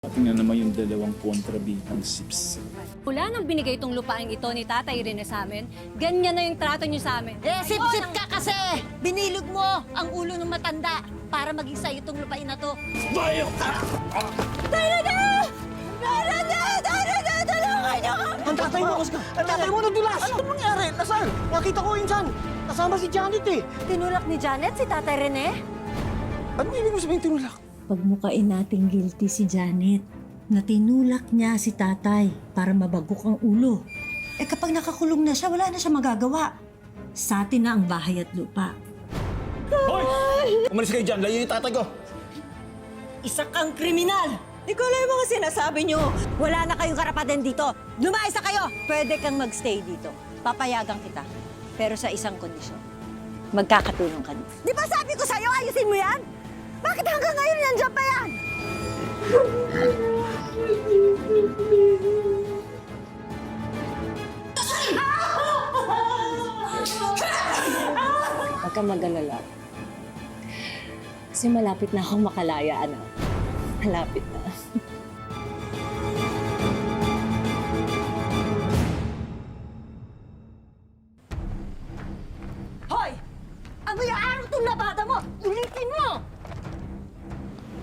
Tingnan naman yung dalawang kontrabidang sips. Mula nang binigay itong lupaing ito ni Tatay Rene sa amin, ganyan na yung trato niyo sa amin. Sip-sip ka kasi! Binilog mo ang ulo ng matanda para maging sa'yo itong lupain na to. Bayo ka! Tulungan niyo kami! Ang tatay mo, Oscar! Ang tatay mo nadulas! Ano nangyari? Nasaan? Nakita ko yun dyan. Kasama si Janet eh. Tinulak ni Janet si Tatay Rene? Anong ibig mo sabihin tinulak? Pagmukain nating guilty si Janet na tinulak niya si tatay para mabagok ang ulo. Eh kapag nakakulong na siya, wala na siya magagawa. Sa atin na ang bahay at lupa. Hoy! Umalis kayo dyan. Layo yung tatay ko. Isa kang kriminal! Di ko alam yung mga sinasabi niyo. Wala na kayong karapatan dito. Lumayas na kayo! Pwede kang magstay dito. Papayagan kita. Pero sa isang kondisyon. Magkakatulong ka. Di ba sabi ko sa'yo, ayusin mo yan? Bakit hanggang ngayon nandiyan pa yan? Huwag kang mag-alala. Kasi malapit na akong makalaya, anak. Malapit na. Hoy! Ano yung araw itong labada mo? Ulitin mo!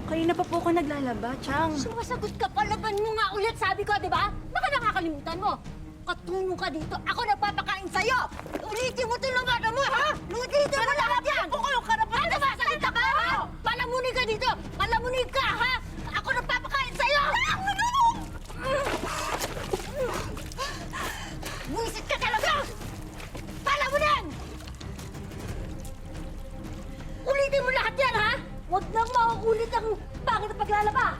Kanina pa po ako naglalaba, Chang. Sumasagot ka pa, laban mo nga ulit, sabi ko, di ba? Baka nakakalimutan mo. Katulong ka dito, ako nagpapakain sa'yo! Ulitin mo itong labada mo, ha? Ulitin mo lahat yan! Ako yung karapatan! Ano ba? Salita ka, ha? Palamunin ka dito! Palamunin ka, ha? Ako nagpapakain sa'yo! Buisit ka talaga! Palamunin! Ulitin mo lahat yan, ha? Huwag nang mauulit ang pangit na paglalaba!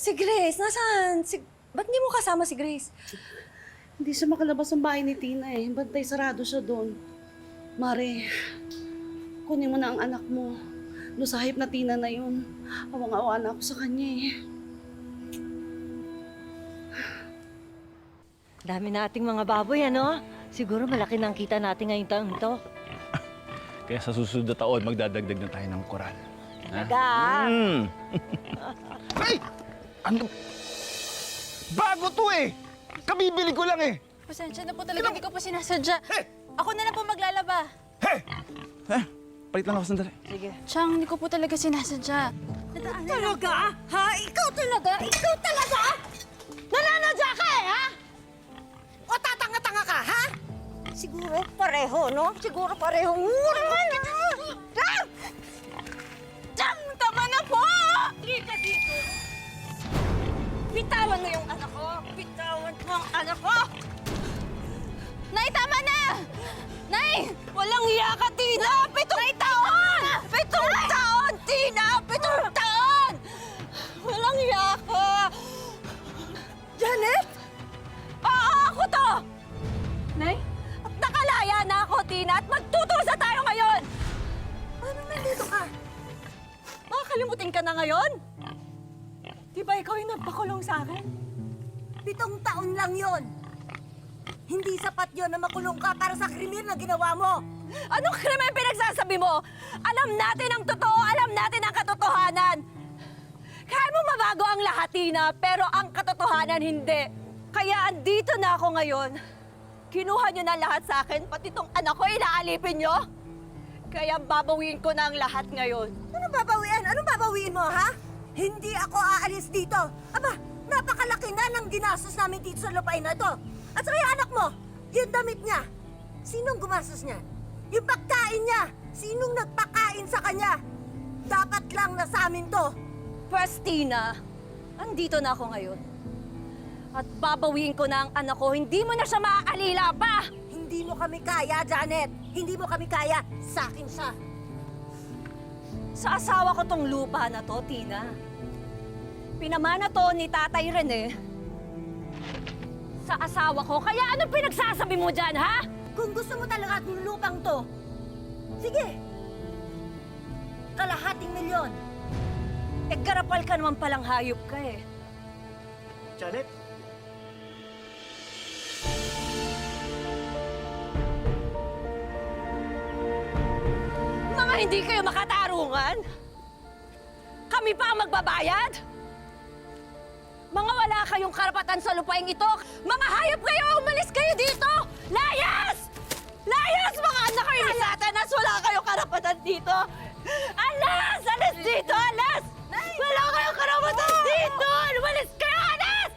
Si Grace, nasaan? Ba't di mo kasama si Grace? Hindi siya makalabas ng bahay ni Tina eh. Bantay sarado siya doon. Mare, kunin mo na ang anak mo. Lusahip na Tina na yun. Awang-awa na ako sa kanya eh. Dami nating mga baboy, ano? Siguro malaki na ang kita natin ngayong taong ito. Kaya sa susunod na taon, magdadagdag na tayo ng koral. Talaga? Ay! Ano? Bago to eh! Kabibili ko lang eh! Pasensya na po talaga, hindi ko po sinasadya. Hey! Ako na lang po maglalaba. Hey! Palit lang ako sandali. Chang, hindi ko po talaga sinasadya. Talaga? Ha? Ikaw talaga? Ikaw talaga? Nananadya ka eh, ha? O tatanga-tanga ka, ha? Siguro pareho, no? Siguro pareho. Naman, ha? Chang, tama na po! Halika dito. Bitawan mo yung anak ko. Bitawan mo ang anak ko. Nay, tama na! Nay! Walang iya ka, Tina! 7 taon! 7 taon, Tina! 7 taon! Walang iya ka! Janet? Oo, ako to! Nay? At nakalaya na ako, Tina, at magtutusa tayo ngayon! Paano nandito ka? Makakalimutin ka na ngayon? Di ba ikaw yung nagpakulong sa akin? 7 taon lang yon. Hindi sapat yon na makulong ka para sa krimen na ginawa mo. Anong krimen pinagsasabi mo? Alam natin ang totoo, alam natin ang katotohanan. Kaya mo mabago ang lahat, Tina, pero ang katotohanan hindi. Kaya andito na ako ngayon. Kinuha niyo na lahat sa akin, pati tong anak ko inaalipin niyo. Kaya babawiin ko na ang lahat ngayon. Anong babawiin? Anong babawiin mo, ha? Hindi ako aalis dito. Aba, napakalaki na ng ginastos namin dito sa lupain na ito. At saka yung anak mo, yung damit niya. Sinong gumastos niya? Yung pagkain niya. Sinong nagpakain sa kanya? Dapat lang na sa amin to. First, Tina, andito na ako ngayon. At babawiin ko na ang anak ko, hindi mo na siya maaalila pa! Hindi mo kami kaya, Janet. Hindi mo kami kaya. Sa akin siya. Sa asawa ko tong lupa na to, Tina. Pinamana to ni Tatay Rene sa asawa ko. Kaya anong pinagsasabi mo dyan, ha? Kung gusto mo talaga at yung lupang to, sige. Kalahating milyon. Eh, garapal ka naman palang hayop ka eh. Janet? Mga hindi kayo makatarungan? Kami pa ang magbabayad? Mga wala kayong karapatan sa lupaing ito. Mga hayop kayo! Umalis kayo dito! Layas! Layas! Mga anak kayo ni Satanas! Wala kayong karapatan dito! Alas! Alas dito! Alas! Wala kayong karapatan dito! Umalis kayo! Alas!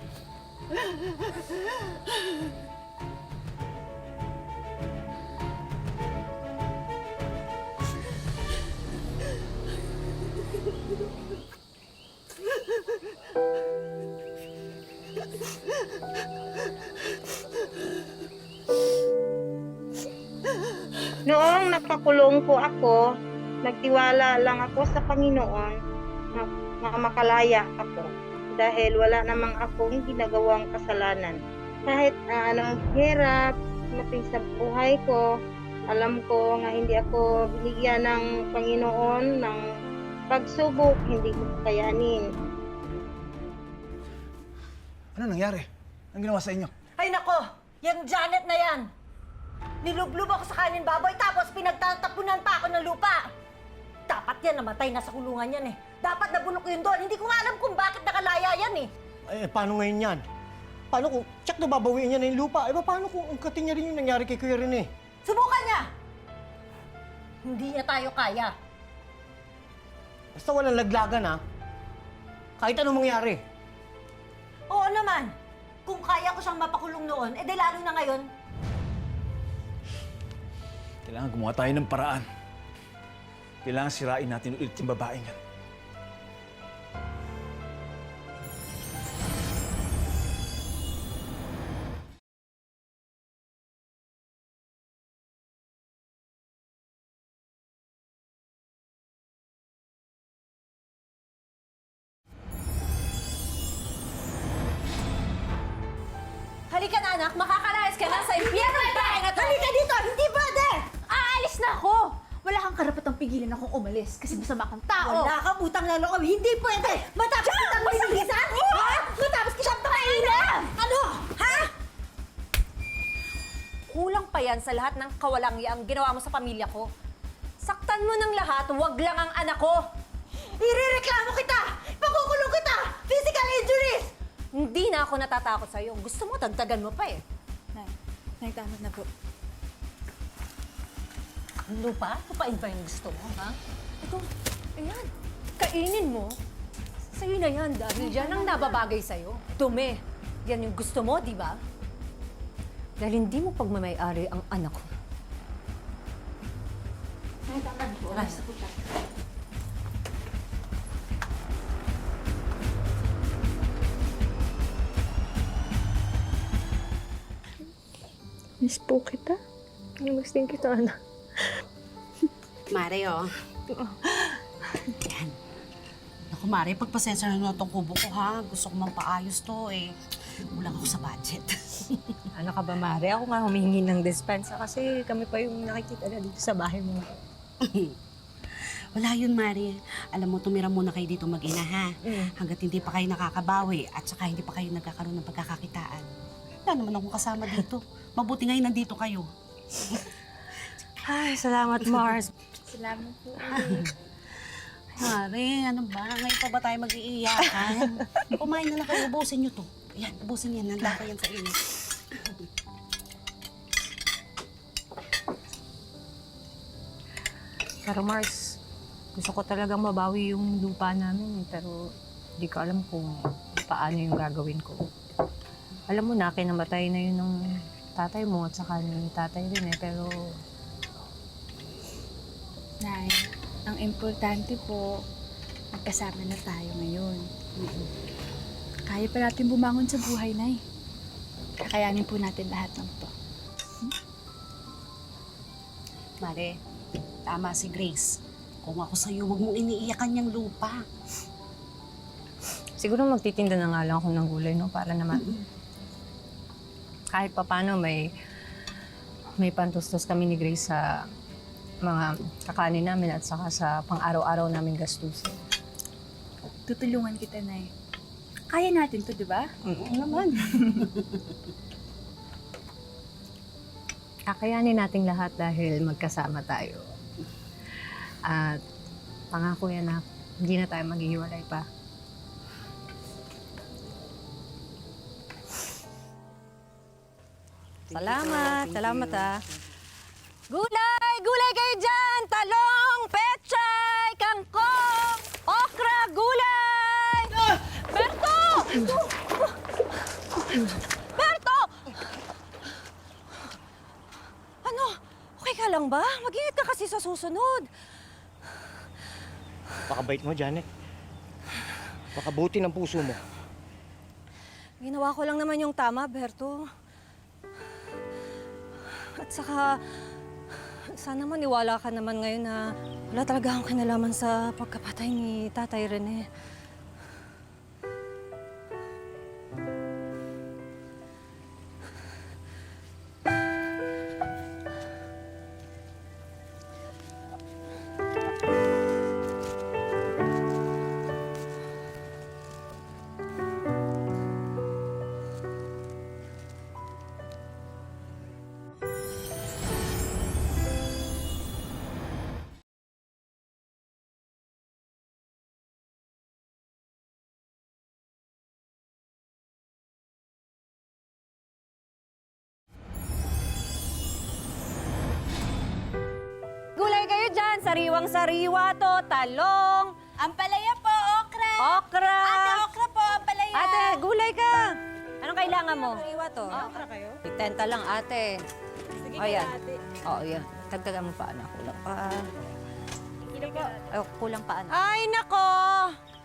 Noong napakulong po ako, nagtiwala lang ako sa Panginoon na makalaya ako dahil wala namang akong ginagawang kasalanan. Kahit anong hirap mating sa buhay ko, alam ko nga hindi ako binigyan ng Panginoon ng pagsubok, hindi ko kayanin. Ano nangyari? Anong ginawa sa inyo? Ay nako, yung Janet na yan. Nilublub ako sa kanin baboy tapos pinagtatapunan pa ako ng lupa. Dapat yan, namatay na sa kulungan yan eh. Dapat nabulok yun doon. Hindi ko nga alam kung bakit nakalaya yan eh. Eh, paano ngayon yan? Paano kung tsak na babawiin niya na yung lupa? Eh, paano kung ungkatin niya rin yung nangyari kay Kuya Rene? Subukan niya! Hindi niya tayo kaya. Basta walang laglagan, ha? Kahit anong mangyari. Oo naman. Kung kaya ko siyang mapakulong noon, eh di lalo na ngayon. Kailangan gumawa tayo ng paraan. Kailangan sirain natin ulit yung babaeng yan. Halika na, anak. Makakalayas ka na sa impyerno ng bahay na to. Halika dito! Hindi pwede! Aalis na ako! Wala kang karapatang pigilan akong umalis kasi masama kang tao. Wala kang utang na loob. Hindi pwede! Matapos kitang binilisan! Ha? Matapos kitang pakainin! Ano? Ha? Kulang pa yan sa lahat ng kawalangyang ginawa mo sa pamilya ko. Saktan mo ng lahat, wag lang ang anak ko. Irereklamo kita! Pakukulong kita! Physical injuries! Hindi na ako natatakot sa'yo. Gusto mo, dagdagan mo pa eh. Nay, tama na po. Lupa? Lupain pa yung gusto mo, ha? Ito, ayan. Kainin mo. Sa'yo na yan, dahil yan ang nababagay sa'yo. Dumi. Yan yung gusto mo, di ba? Dahil hindi mo pagmamayari ang anak ko. Nay, tama na po. Alis na po tayo. Miss po kita. Miss din kita, anak. Mare, oh. Yan. Naku, Mare, pagpasensya na itong kubo ko, ha? Gusto ko mampaayos to, eh. Kulang ako sa budget. Ano ka ba, Mare? Ako nga humihingi ng dispensa kasi kami pa yung nakikita na dito sa bahay mo. Wala yun, Mare. Alam mo, tumira muna kayo dito mag-ina, ha? Hanggat hindi pa kayo nakakabawi at saka hindi pa kayo nagkakaroon ng pagkakakitaan. Wala naman akong kasama dito. Mabuti ngayon nandito kayo. Ay, salamat, Mars. Salamat po. Mare, ano ba? Ngayon pa ba tayo mag-iiyakan? Kumain na lang kayo. Ubusin nyo to. Yan, ubusin yan. Nanda ko yan sa inyo. Pero Mars, gusto ko talagang mabawi yung lupa namin. Pero hindi ko alam kung paano yung gagawin ko. Alam mo na, kinamatay na yun ng tatay mo at saka ni tatay rin eh. Pero Nay, ang importante po, magkasama na tayo ngayon. Kaya pa natin bumangon sa buhay, Nay. Kakayanin po natin lahat ng to. Mare, tama si Grace. Kung ako sa'yo, huwag mong iniiyakan yung lupa. siguro magtitinda na nga lang ako ng gulay, no? Para naman kahit papano may pantustos kami ni Grace sa mga kakanin namin at saka sa pang-araw-araw namin gastusin. Tutulungan kita, Nay. Kaya natin to, di ba? Naman. Kakayanin nating lahat dahil magkasama tayo. At pangako yan na hindi na tayo maghihiwalay pa. Salamat ah. Gulay! Gulay kayo dyan! Talong, pechay, kangkong, okra, gulay! Berto! Berto! Ano? Okay ka lang ba? Mag-ingat ka kasi sa susunod. Pakabait mo, Janet. Pakabuti ng puso mo. Ginawa ko lang naman yung tama, Berto. At saka, sana maniwala ka naman ngayon na wala talaga akong kinalaman sa pagkapatay ni Tatay Rene. Gulay kayo dyan, sariwang-sariwa to, talong. Ampalaya po, okra! Okra! Ate, okra po, ampalaya! Ate, gulay ka! Anong kailangan mo? Sariwa to. Okra kayo? 30 lang, ate. Sige, ate. Oo, yan. Tagdagan mo pa, anak. Kulang pa. Kulang pa, anak. Ay, nako!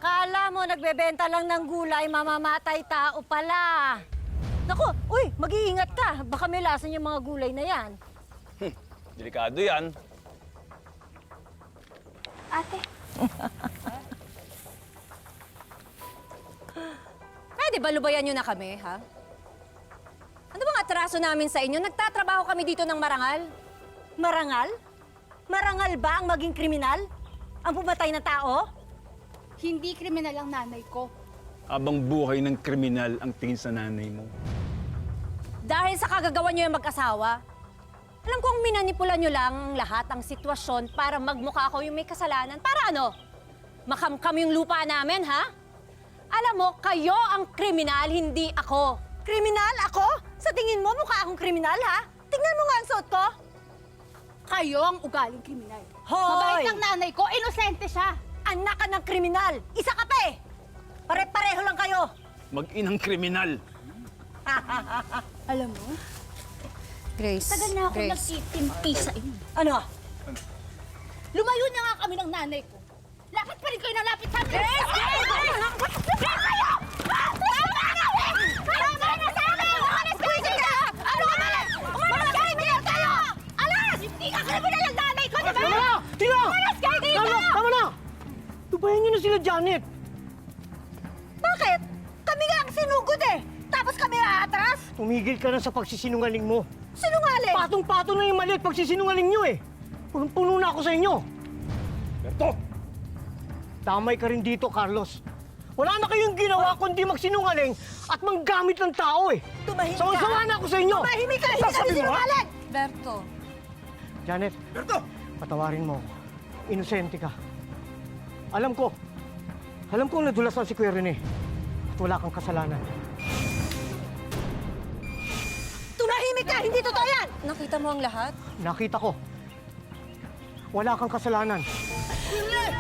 Kala mo, nagbebenta lang ng gulay, mamamatay tao pala. Nako, uy, mag-iingat ka. Baka may lasan yung mga gulay na yan. Delikado yan. Ate, Pwede ba lubayan nyo na kami, ha? Ano bang atraso namin sa inyo? Nagtatrabaho kami dito ng marangal. Marangal? Marangal ba ang maging kriminal? Ang pumatay na tao? hindi kriminal ang nanay ko. Habang buhay ng kriminal ang tingin sa nanay mo. Dahil sa kagagawa nyo yung mag-asawa, alam kong minanipula nyo lang lahat ang sitwasyon para magmukha ako yung may kasalanan. Para ano? Makamkam yung lupa namin, ha? Alam mo, kayo ang kriminal, hindi ako. Kriminal? Ako? Sa tingin mo, mukha akong kriminal, ha? Tingnan mo nga ang suot ko. Kayo ang ugaling kriminal. Hoy! Mabait ang nanay ko, inosente siya. Anak ka ng kriminal. Isa ka pa eh. Pare-pareho lang kayo. Mag-inang kriminal. Alam mo, Grace, tagal na ako nagtitimpi sa inyo. Ano? Lumayo na nga kami ng nanay ko. Lapit pa rin kayo na lapit sa amin. Grace! Tama na! Tubayan niyo na sila, Janet. Bakit? Kami nga ang sinugod eh. Tapos kami aatras? Tumigil ka na sa pagsisinungaling mo. Sinungaling! Patong-patong na yung mali at pagsisinungaling niyo eh. Punong-puno na ako sa inyo. Berto! Damay ka rin dito, Carlos. Wala na kayong ginawa kundi magsinungaling at manggamit ng tao eh. Tumahimik ka! Sawa-sawa na ako sa inyo! Tumahimik ka! Hindi ka Sasabi mo, ha? sinungaling! Berto, Janet, patawarin mo ako. Inosente ka. Alam ko nadulasan si Kuya Rene at wala kang kasalanan. tumahimik ka! Hindi totoo yan! Nakita mo ang lahat? Nakita ko. Wala kang kasalanan.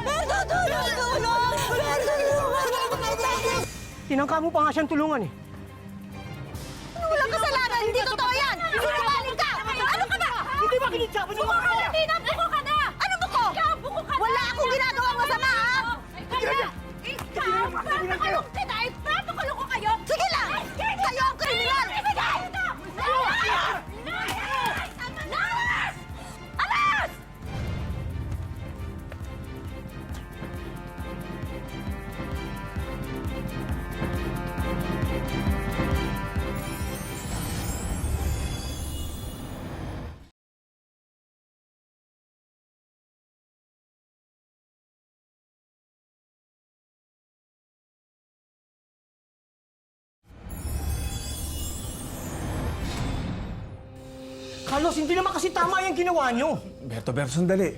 Berto, tulong! Tulong! Berto, tulungan! Tinangka mo pa nga siyang tulungan eh. Walang kasalanan! Hindi totoo yan! Sinungaling ka! Ano ka ba? Hindi ba kinidsapan niyo ako? Hindi na! Buko ka na! Ano buko? Buko ka na! Wala akong ginagawang masama, ha? Kaya! Kaya kayo! Papakulong ko kayo! Sige lang! Kayo ang kriminal! Alas! Carlos, hindi naman kasi tama yung ginawa nyo. Berto, sandali.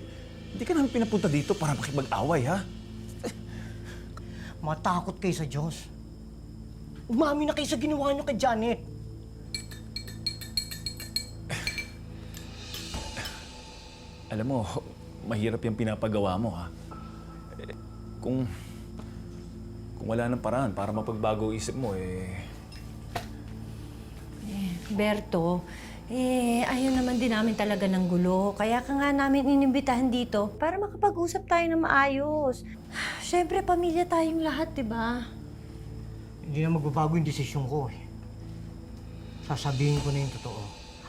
Hindi ka namin pinapunta dito para makipag-away, ha? Matakot kayo sa Diyos. Umami na kayo sa ginawa nyo kay Janet. Alam mo, mahirap yung pinapagawa mo, ha? Kung wala ng paraan para mapagbago ang isip mo, Berto, ayaw naman din namin talaga ng gulo. Kaya ka nga namin inimbitahan dito para makapag-usap tayo ng maayos. Siyempre, pamilya tayong lahat, di ba? Hindi na magbabago yung desisyon ko eh. Sasabihin ko na yung totoo.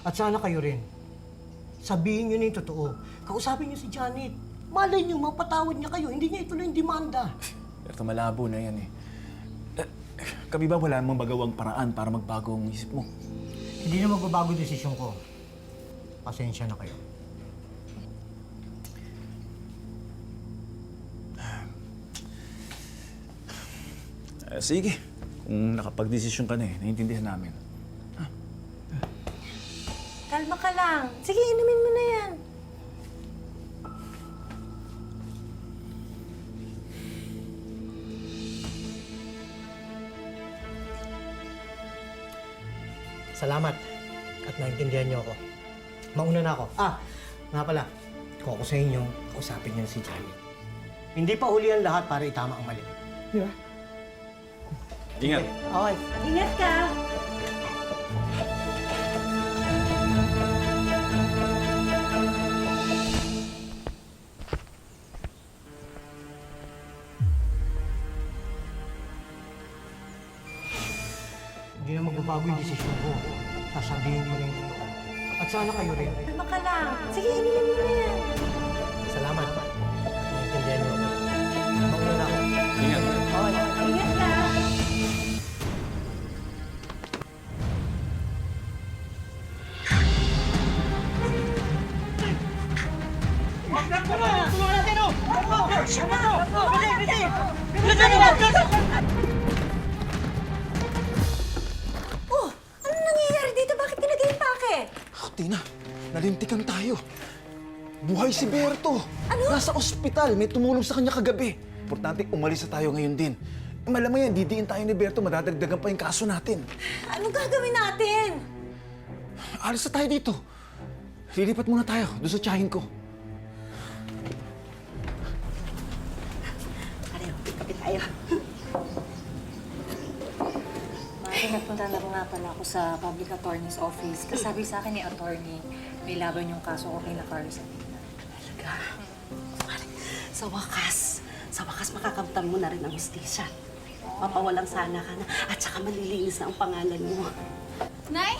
At sana kayo rin. Sabihin nyo na yung totoo. Kausapin nyo si Janet. Malay nyo, mapatawad niya kayo. Hindi niya ituloy yung demanda. Berto, malabo na yan, Kami ba wala namang magawang paraan para magbago ang isip mo? Hindi na magbabago yung desisyon ko. Pasensya na kayo. Sige. Kung nakapag-desisyon ka na naiintindihan namin. Kalma ka lang. Sige, inumin mo na yan. Salamat. At naintindihan niyo ako. Mauna na ako. Nga pala. Kung ako sa inyo, kausapin niyo na si Janet. Hindi pa huli ang lahat para itama ang mali. Di ba? Ingat. Okay. Ingat ka! Hindi na magbabago yung desisyon ko. Sasabihin ko na yung totoo. At sana kayo rin. Kalma ka lang. Sige, inumin mo na yan. Salamat. At naintindihan niyo ako. Mauna na ako. Ingat. Ingat ka! Oh, ano nangyayari dito? Bakit ka nag-impake? Tina, nalintikan tayo. Buhay si Berto. Ano? Nasa ospital. May tumulong sa kanya kagabi. Importante, umalis na tayo ngayon din. Malamang yan, didiin tayo ni Berto. Madadagdagan pa yung kaso natin. Anong gagawin natin? Alis na tayo dito. Lilipat muna tayo doon sa tiyahin ko. Pareho, kapit tayo. Mari, nagpunta na nga pala ako sa public attorney's office. Kasabi sa akin ni attorney, may laban yung kaso ko kay na Carlos. Talaga. Sa wakas makakamtan mo na rin ang hustisya. Mapawalang sana ka na at saka malilinis na ang pangalan mo. Nay!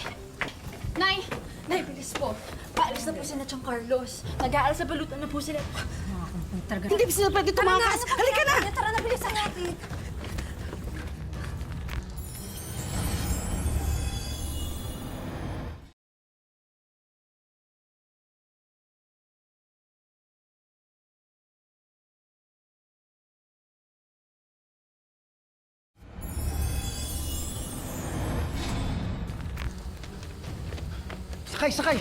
Nay! Nay, bilis po. Paalis na po si Nachang Carlos. Nag-aaral sa balutan na po sila. Hindi ba sila pwede tumakas? Halika na! Tara na, bilisan natin. Sakay, sakay!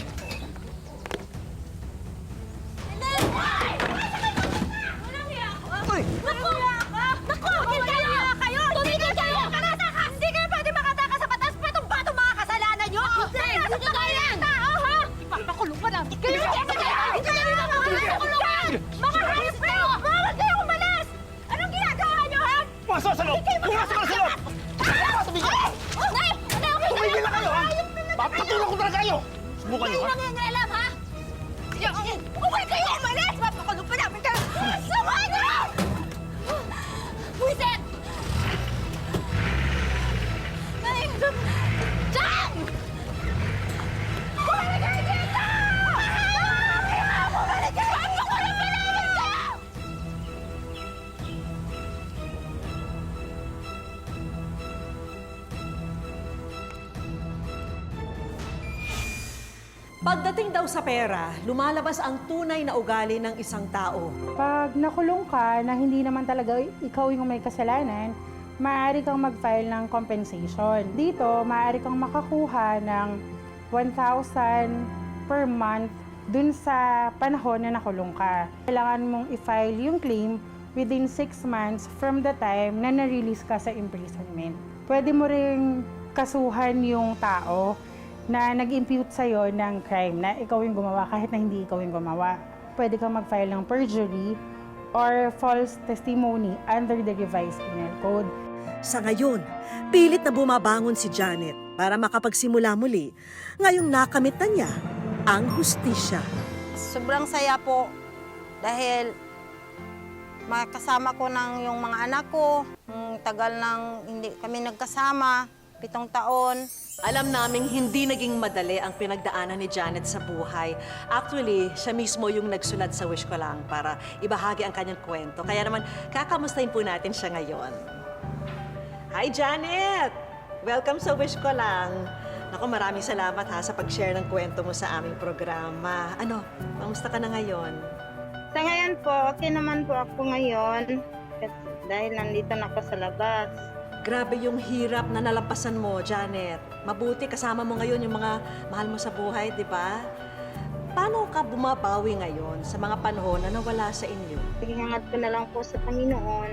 Uy! Naku! Tumigil kayo! Hindi kayo pwede makataka sa batas pa itong batong mga kasalanan nyo! Hindi kaya! Tao, ha? Ipapakulong pa namin kayo! Hindi kayo mapapakulungan! Mga hayop kayo! Bawal kayo umalis! Anong ginagawa nyo, ha? Pumasok sa loob! Pumasok ka sa loob! Nay! Tumigil na kayo, ha? Papatulong ko talaga kayo! Subukan niyo, ha? Nangangalam, ha? Huwag kayo umalis! Mapakulong pa namin kayo! Sama na! Buisit! Nay! Chang! Bumalik kayo dito! Bumalik kayo! Mapakulong pa namin kayo! Pagdating daw sa pera, lumalabas ang tunay na ugali ng isang tao. Pag nakulong ka na hindi naman talaga ikaw yung may kasalanan, maaari kang mag-file ng compensation. Dito, maaari kang makakuha ng 1,000 per month dun sa panahon na nakulong ka. Kailangan mong i-file yung claim within 6 months from the time na na-release ka sa imprisonment. Pwede mo ring kasuhan yung tao na nag-impute sa'yo ng crime na ikaw yung gumawa kahit na hindi ikaw yung gumawa. Pwede kang mag-file ng perjury or false testimony under the revised penal code. Sa ngayon, pilit na bumabangon si Janet para makapagsimula muli ngayong nakamit na niya ang hustisya. Sobrang saya po dahil makasama ko ng yung mga anak ko. Tagal nang hindi kami nagkasama, 7 taon. Alam naming hindi naging madali ang pinagdaanan ni Janet sa buhay. Actually, siya mismo yung nagsulat sa Wish Ko Lang para ibahagi ang kanyang kwento. Kaya naman, kakamustahin po natin siya ngayon. Hi, Janet! Welcome sa Wish Ko Lang. Naku, maraming salamat ha sa pag-share ng kwento mo sa aming programa. Ano, kamusta ka na ngayon? Sa ngayon po, okay naman po ako ngayon. Dahil nandito na ako sa labas. Grabe yung hirap na nalampasan mo, Janet. Mabuti kasama mo ngayon yung mga mahal mo sa buhay, di ba? Paano ka bumabawi ngayon sa mga panahon na nawala sa inyo? Hangad ko na lang po sa Panginoon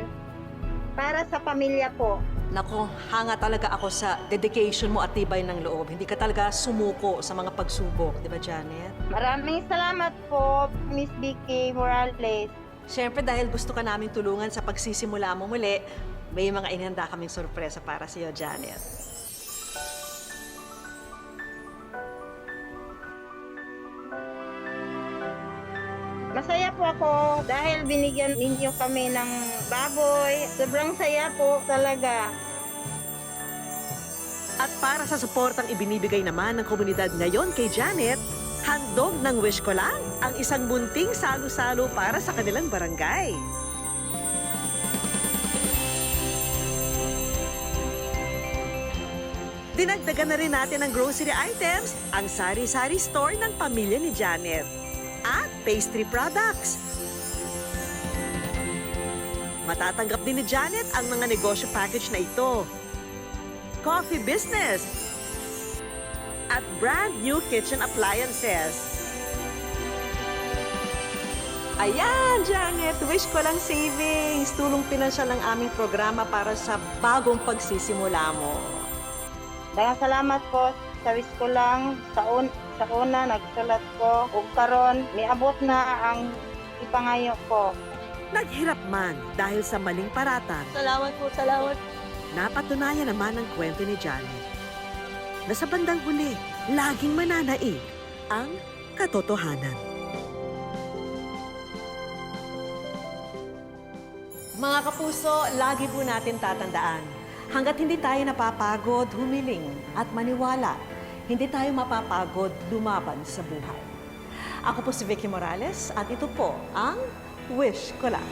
para sa pamilya po. Nako, hanga talaga ako sa dedication mo at tibay ng loob. Hindi ka talaga sumuko sa mga pagsubok, di ba, Janet? Maraming salamat po, Miss Vicky Morales. Siyempre, dahil gusto ka naming tulungan sa pagsisimula mo muli, may mga inihanda kaming sorpresa para sa iyo, Janet. Masaya po ako dahil binigyan ninyo kami ng baboy. Sobrang saya po talaga. At para sa suportang ibinibigay naman ng komunidad ngayon kay Janet, handog ng Wish Ko Lang ang isang munting salo-salo para sa kanilang barangay. Dinagdagan na rin natin ng grocery items ang sari-sari store ng pamilya ni Janet at pastry products. Matatanggap din ni Janet ang mga negosyo package na ito. Coffee business at brand new kitchen appliances. Ayan, Janet, Wish Ko Lang Savings. Tulong pinansyal ng aming programa para sa bagong pagsisimula mo. Daghang salamat po sa Wish Ko Lang. Sa una, nagsulat ko. Ug karon, niabot na ang ipangayo ko. Naghirap man dahil sa maling paratang. Salamat po, salamat. Napatunayan naman ang kwento ni Janet na sa bandang huli, laging mananaig ang katotohanan. Mga kapuso, lagi po natin tatandaan, hanggat hindi tayo napapagod, humiling at maniwala, hindi tayo mapapagod lumaban sa buhay. Ako po si Vicky Morales at ito po ang Wish Ko Lang.